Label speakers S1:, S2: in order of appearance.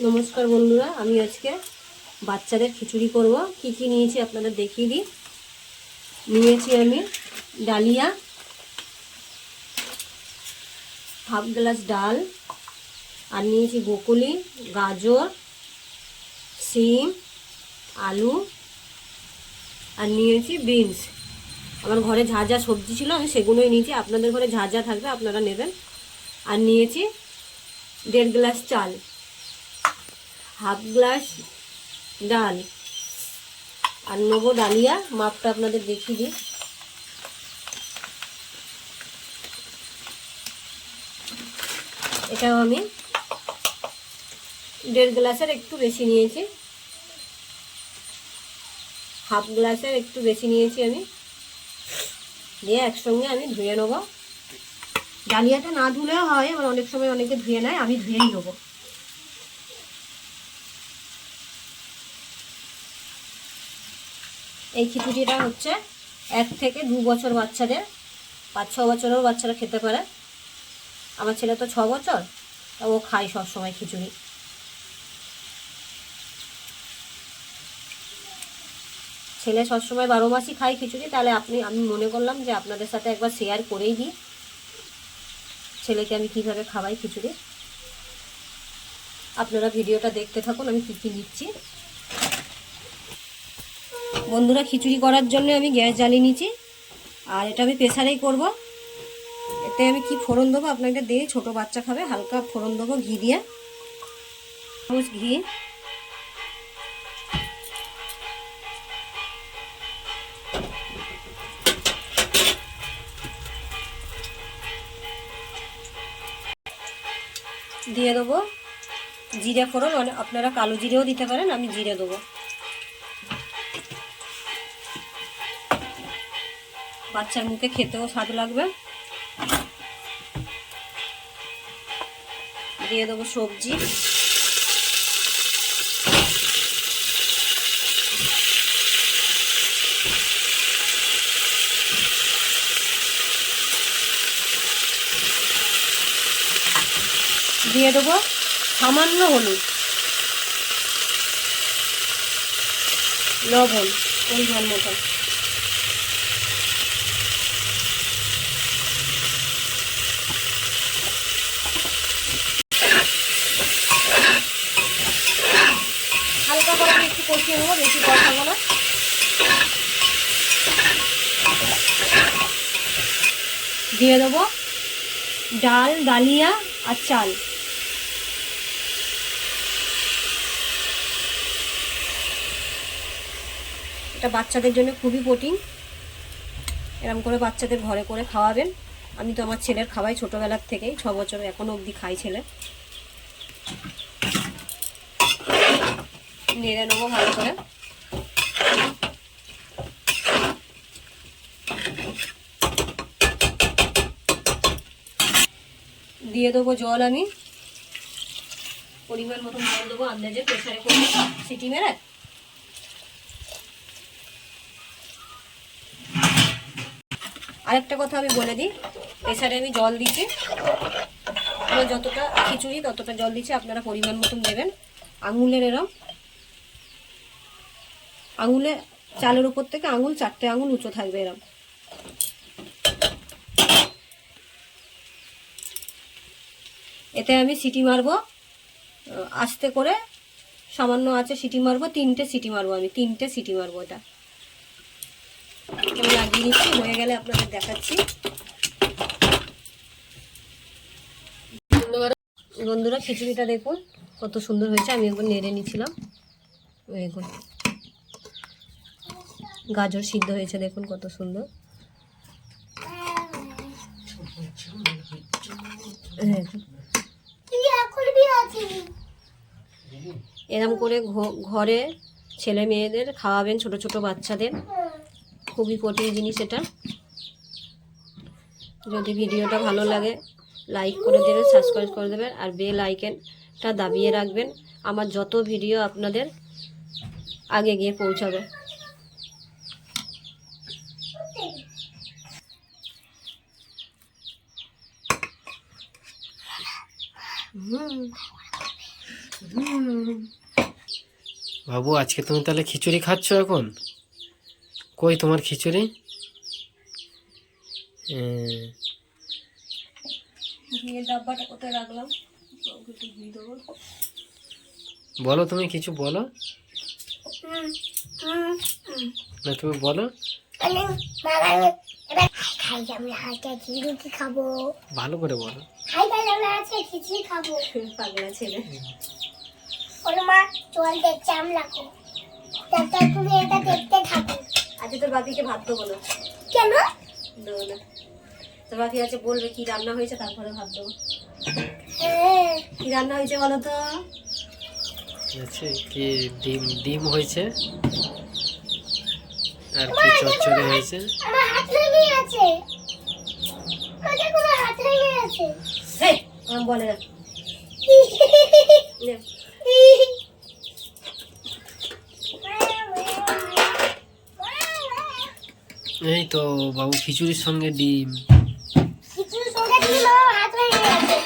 S1: নমস্কার বন্ধুরা, আমি আজকে বাচ্চাদের খিচুড়ি করব। কি কি নিয়েছি আপনাদের দেখিয়ে দিই। নিয়েছি আমি ডালিয়া, হাফ গ্লাস ডাল, আর নিয়েছি ব্রকলি, গাজর, সিম, আলু, আর নিয়েছি বিনস। আমার ঘরে যা যা সবজি ছিল আমি সেগুলোই নিয়েছি, আপনাদের ঘরে যা যা থাকবে আপনারা নেবেন। আর নিয়েছি 1.5 গ্লাস চাল, হাফ গ্লাস ডাল, আর নেবো ডালিয়া। মাপটা আপনাদের দেখিয়ে দিই। এটাও আমি 1.5 গ্লাসের একটু বেশি নিয়েছি, হাফ গ্লাসের একটু বেশি নিয়েছি আমি। দিয়ে একসঙ্গে আমি ধুয়ে নেবো। ডালিয়াটা না ধুলেও হয়, আবার অনেক সময় অনেকে ধুয়ে নেয়, আমি ধুয়েই নেবো। এই খিচুড়িটা হচ্ছে 1 থেকে 2 বছর বাচ্চাদের, 5-6 বছরেও বাচ্চারা খেতে পারে। আমার ছেলে তো 6 বছর, তা ও খায় সবসময় খিচুড়ি। ছেলে সবসময় 12 মাসই খায় খিচুড়ি, তাহলে আমি মনে করলাম যে আপনাদের সাথে একবার শেয়ার করেই দিই ছেলেকে আমি কিভাবে খাওয়াই খিচুড়ি। আপনারা ভিডিওটা দেখতে থাকুন, আমি কী কী দিচ্ছি। বন্ধুরা, খিচুড়ি করার জন্য আমি গ্যাস জ্বালিয়ে নিয়েছি, আর এটা আমি প্রেসারেই করব। এতে আমি কি ফোড়ন দেবো আপনাদের দিয়ে, ছোটো বাচ্চা খাবে, হালকা ফোড়ন দেবো ঘি দিয়ে, ঘি, দিয়ে দেবো জিরে ফোড়ন, আপনারা কালো জিরেও দিতে পারেন, আমি জিরে দেবো। বাচ্চার মুখে খেতেও স্বাদ লাগবে। দিয়ে দেবো সবজি, দিয়ে দেবো সামান্য হলুদ, লবণ পরিমাণ মতো, হালকা করে একটু কষিয়ে নেবো, বেশি কষাবো না। দিয়ে দেবো ডাল, ডালিয়া আর চাল। এটা বাচ্চাদের জন্য খুবই প্রোটিন, এরকম করে বাচ্চাদের ঘরে করে খাওয়াবেন। আমি তো আমার ছেলের খাওয়াই ছোটোবেলার থেকেই, 6 বছর এখনও অবধি খাই ছেলে। নেড়ে নেবো ভালো করে। দিয়ে দেবো জল, আমি পরিমাণ মতন জল দেবো, আন্দাজে প্রেসারে করে সিটি মেরে। আরেকটা কথা আমি বলে দিই, প্রেসারে আমি জল দিচ্ছি, আমার যতটা খিচুড়ি ততটা জল দিচ্ছি, আপনারা পরিমাণ মতন দেবেন। আঙুলের আঙুলে চালের উপর থেকে আঙুল 4টে আঙুল উঁচু থাকবে এরম। এতে আমি সিটি মারবো আস্তে করে, সামান্য আছে সিটি মারবো, 3টে সিটি মারবো, আমি 3টে সিটি মারবো। এটা আমি লাগিয়ে নিচ্ছি, হয়ে গেলে আপনাদের দেখাচ্ছি। বন্ধুরা, খিচুড়িটা দেখুন কত সুন্দর হয়েছে, আমি একবার নেড়ে নিয়েছিলাম। দেখুন গাজর সিদ্ধ হয়েছে, দেখুন কত সুন্দর। এরম করে ঘরে ছেলে মেয়েদের খাওয়াবেন, ছোট ছোট বাচ্চাদের, খুবই প্রোটিন জিনিস এটা। যদি ভিডিওটা ভালো লাগে লাইক করে দেবেন, সাবস্ক্রাইব করে দেবেন, আর বেল আইকনটা দাবিয়ে রাখবেন, আমার যত ভিডিও আপনাদের আগে গিয়ে পৌঁছাবে।
S2: বাবু আজকে তুমি তাহলে খিচুড়ি খাচ্ছ এখন? কই তোমার খিচুড়ি?
S1: ঘিয়ের ডাব্বাটা কোথায় রাখলাম? একটু ঘি দেবো।
S2: বলো, তুমি কিছু বলো না, তুমি বলো।
S3: খাবো
S2: ভালো করে বলো।
S3: খিচুড়ি খাবো।
S1: পাগলা ছেলে।
S3: বলো মা চল দেখছি আমলাকো। তারপর তুমি এটা দেখতে থাকো।
S1: আজকে তোর বাপিকে ভাত দেবো না।
S3: কেন?
S1: দেবো না। তোর বাপি আছে বলবে কি রান্না হয়েছে, তারপরে ভাত দেবো। কি রান্না হয়েছে বলো তো?
S2: আচ্ছা, কি ডিম হয়েছে আর কি চচ্চড়ি হয়েছে।
S3: আমার হাত লেগে আছে। কাকে কোনো হাত লেগে আছে?
S1: এই আমার বলে না। নে।
S2: এই তো বাবু খিচুড়ির সঙ্গে ডিম।
S3: খিচুড়ির সঙ্গে দিল হাত লেগে আছে।